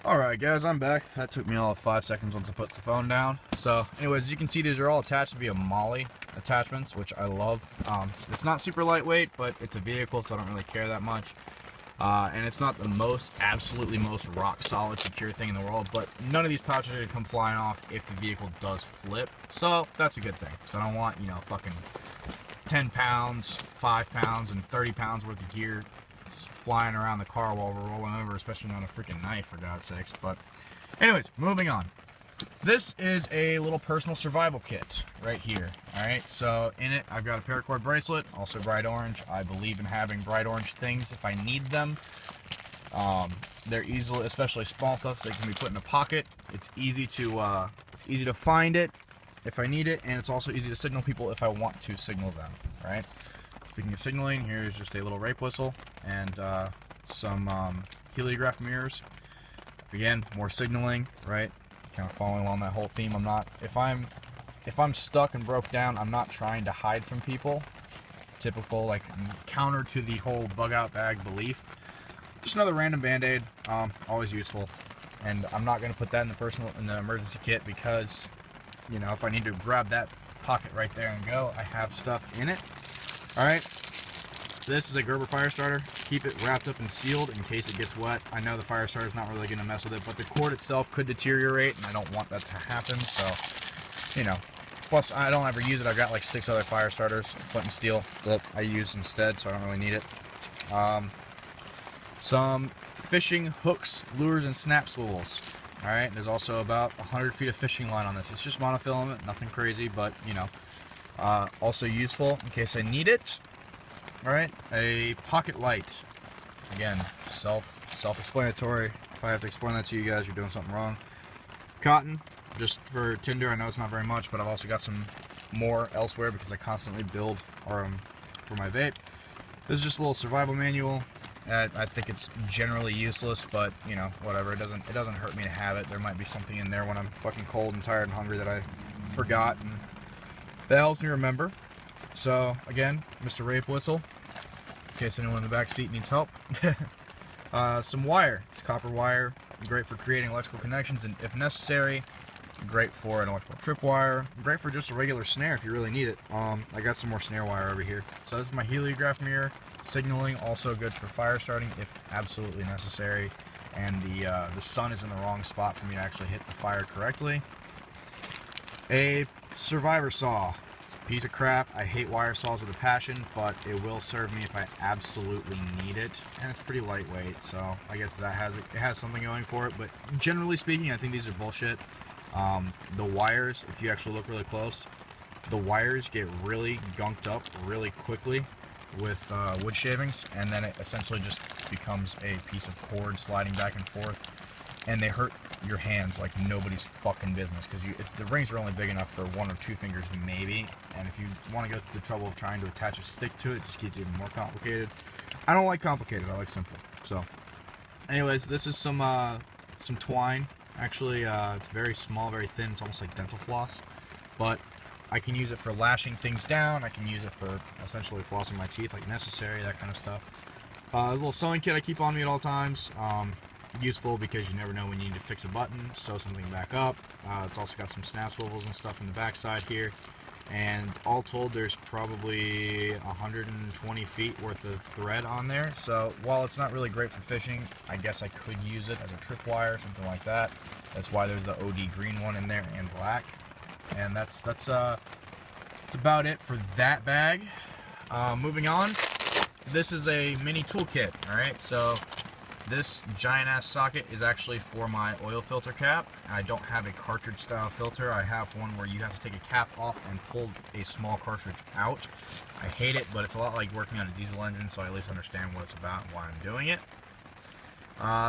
Alright guys, I'm back. That took me all of 5 seconds once I put the phone down. So anyways, as you can see, these are all attached via Molly attachments, which I love. It's not super lightweight, but it's a vehicle, so I don't really care that much. And it's not the absolutely most rock solid secure thing in the world, but none of these pouches are going to come flying off if the vehicle does flip. So that's a good thing. So I don't want, fucking 10 pounds, 5 pounds, and 30 pounds worth of gear flying around the car while we're rolling over, especially on a freaking knife, for God's sakes. But anyways, moving on. This is a little personal survival kit right here. Alright, so in it I've got a paracord bracelet, also bright orange. I believe in having bright orange things if I need them. They're easily, especially small stuff, so they can be put in a pocket. It's easy to find it if I need it, and it's also easy to signal people if I want to signal them. Right? Speaking of signaling, here's just a little rape whistle and some heliograph mirrors. Again, more signaling, right? Kind of following along that whole theme. If I'm stuck and broke down, I'm not trying to hide from people. Typical, like, counter to the whole bug out bag belief. Just another random band-aid, always useful. And I'm not going to put that in the emergency kit because, if I need to grab that pocket right there and go, I have stuff in it. Alright, this is a Gerber fire starter. Keep it wrapped up and sealed in case it gets wet. I know the fire starter is not really going to mess with it, but the cord itself could deteriorate, and I don't want that to happen, so, Plus, I don't ever use it. I've got like 6 other fire starters, flint and steel, that I use instead, so I don't really need it. Some fishing hooks, lures, and snap swivels. Alright, there's also about 100 feet of fishing line on this. It's just monofilament, nothing crazy, but, also useful in case I need it. Alright, a pocket light. Again, self-explanatory. If I have to explain that to you guys, you're doing something wrong. Cotton, just for tinder. I know it's not very much, but I've also got some more elsewhere because I constantly build for my vape. This is just a little survival manual. I think it's generally useless, but whatever. It doesn't hurt me to have it. There might be something in there when I'm fucking cold and tired and hungry that I forgot, and that helps me remember. So again, Mr. Rape Whistle, in case anyone in the back seat needs help. Some wire. It's copper wire. Great for creating electrical connections, and if necessary, great for an electrical tripwire. Great for just a regular snare if you really need it. I got some more snare wire over here. So this is my heliograph mirror. Signaling, also good for fire starting if absolutely necessary, and the sun is in the wrong spot for me to actually hit the fire correctly. A survivor saw. It's a piece of crap. I hate wire saws with a passion, but it will serve me if I absolutely need it, and it's pretty lightweight, so I guess it has something going for it. But generally speaking, I think these are bullshit. The wires, if you actually look really close, the wires get really gunked up really quickly with wood shavings, and then it essentially just becomes a piece of cord sliding back and forth, and they hurt your hands like nobody's fucking business, because the rings are only big enough for 1 or 2 fingers maybe, and if you want to go through the trouble of trying to attach a stick to it, it just gets even more complicated. I don't like complicated, I like simple. So anyways, this is some twine. Actually, it's very small, very thin. It's almost like dental floss, but I can use it for lashing things down. I can use it for essentially flossing my teeth like necessary, that kind of stuff. A little sewing kit I keep on me at all times. Useful because you never know when you need to fix a button, sew something back up. It's also got some snap swivels and stuff in the back side here. And all told, there's probably 120 feet worth of thread on there. So while it's not really great for fishing, I guess I could use it as a tripwire or something like that. That's why there's the OD green one in there and black. And that's about it for that bag. Moving on, this is a mini toolkit. Alright, so this giant ass socket is actually for my oil filter cap. I don't have a cartridge style filter. I have one where you have to take a cap off and pull a small cartridge out. I hate it, but it's a lot like working on a diesel engine, so I at least understand what it's about and why I'm doing it.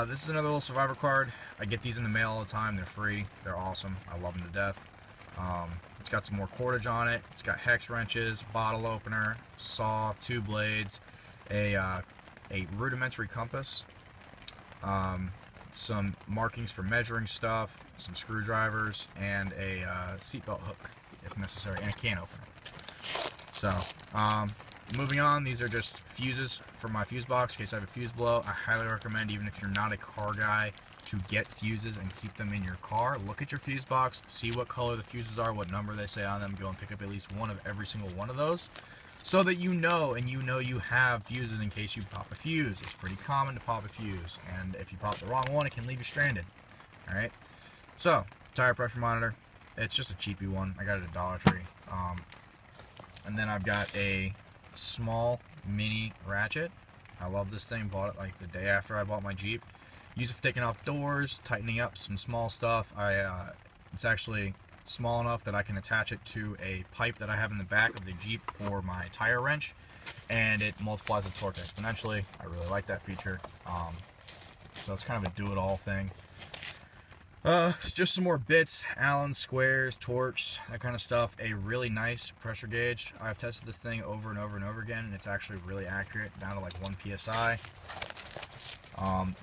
This is another little survivor card. I get these in the mail all the time. They're free. They're awesome. I love them to death. It's got some more cordage on it. It's got hex wrenches, bottle opener, saw, 2 blades, a rudimentary compass, some markings for measuring stuff, some screwdrivers, and a seatbelt hook if necessary, and a can opener. So, moving on, these are just fuses for my fuse box in case I have a fuse blow. I highly recommend, even if you're not a car guy, to get fuses and keep them in your car. Look at your fuse box, see what color the fuses are, what number they say on them, go and pick up at least one of every single one of those, so that you know you have fuses in case you pop a fuse. It's pretty common to pop a fuse, and if you pop the wrong one, it can leave you stranded. Alright, so tire pressure monitor, it's just a cheapy one. I got it at Dollar Tree. And then I've got a small mini ratchet. I love this thing, bought it like the day after I bought my Jeep. Use it for taking off doors, tightening up some small stuff. It's actually small enough that I can attach it to a pipe that I have in the back of the Jeep for my tire wrench, and it multiplies the torque exponentially. I really like that feature. So it's kind of a do-it-all thing. Just some more bits, Allen, squares, torques, that kind of stuff. A really nice pressure gauge. I've tested this thing over and over and over again, and it's actually really accurate, down to like 1 psi.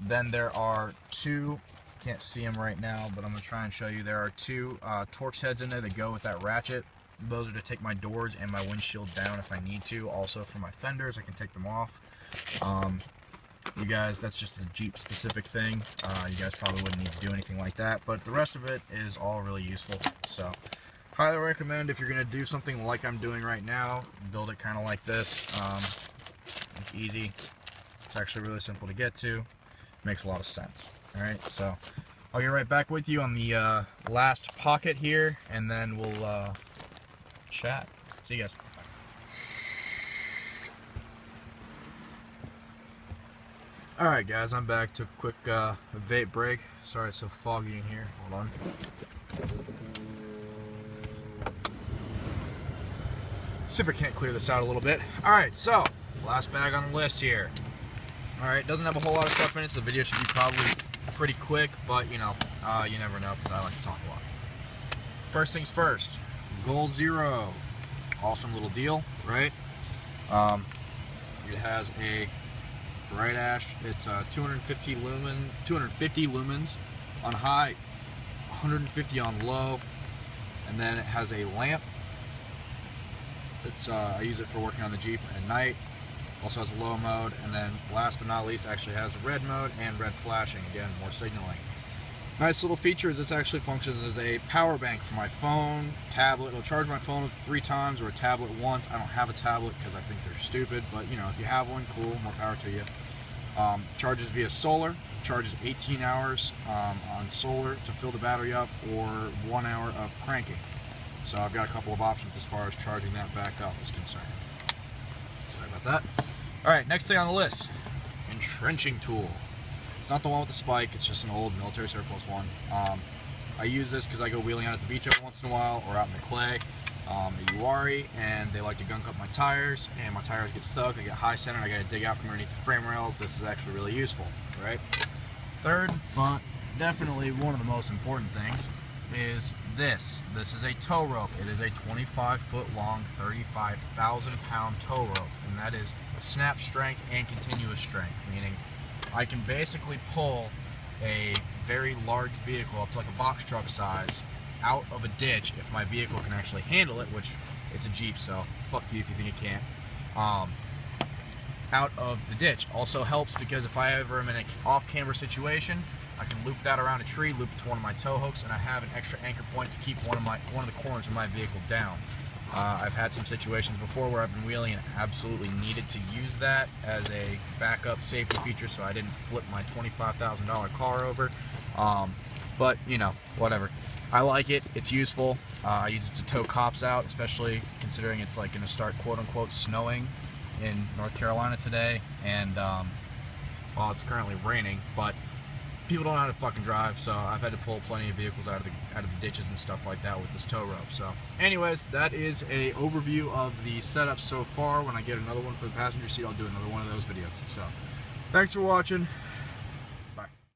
Then there are two, can't see them right now, but I'm going to try and show you. There are two Torx heads in there that go with that ratchet. Those are to take my doors and my windshield down if I need to. Also for my fenders, I can take them off. You guys, that's just a Jeep specific thing. You guys probably wouldn't need to do anything like that, but the rest of it is all really useful. So highly recommend, if you're going to do something like I'm doing right now, build it kind of like this. It's easy. It's actually really simple to get to. Makes a lot of sense. Alright, so I'll get right back with you on the last pocket here, and then we'll chat. See you guys. Alright guys, I'm back. Took a quick vape break. Sorry it's so foggy in here. Hold on. See if I can't clear this out a little bit. Alright, so last bag on the list here. Alright, doesn't have a whole lot of stuff in it, so the video should be probably pretty quick, but you know, you never know because I like to talk a lot. First things first, Goal Zero. Awesome little deal, right? It has a bright ash. It's 250 lumens on high, 150 on low, and then it has a lamp. It's I use it for working on the Jeep at night. Also has a low mode, and then last but not least, actually has red mode and red flashing. Again, more signaling. Nice little feature is this actually functions as a power bank for my phone, tablet. It'll charge my phone 3 times or a tablet once. I don't have a tablet because I think they're stupid, but you know, if you have one, cool, more power to you. Charges via solar. Charges 18 hours on solar to fill the battery up, or 1 hour of cranking. So I've got a couple of options as far as charging that back up is concerned. Sorry about that. Alright, next thing on the list, entrenching tool. It's not the one with the spike, it's just an old military surplus one. I use this because I go wheeling out at the beach every once in a while, or out in the clay, the Uwari, and they like to gunk up my tires, and my tires get stuck, I get high center, I gotta dig out from underneath the frame rails. This is actually really useful, right? Third, but definitely one of the most important things, is this. This is a tow rope. It is a 25-foot long, 35,000-pound tow rope, and that is snap strength and continuous strength, meaning I can basically pull a very large vehicle up to like a box truck size out of a ditch if my vehicle can actually handle it, which it's a Jeep, so fuck you if you think it can't. Out of the ditch also helps because if I ever am in an off-camber situation, I can loop that around a tree, loop it to one of my tow hooks, and I have an extra anchor point to keep one of the corners of my vehicle down. I've had some situations before where I've been wheeling and absolutely needed to use that as a backup safety feature so I didn't flip my $25,000 car over. But, you know, whatever. I like it. It's useful. I use it to tow cops out, especially considering it's like going to start quote-unquote snowing in North Carolina today. And, well, it's currently raining, but people don't know how to fucking drive, so I've had to pull plenty of vehicles out of the ditches and stuff like that with this tow rope. So anyways, that is a overview of the setup so far. When I get another one for the passenger seat, I'll do another one of those videos. So thanks for watching.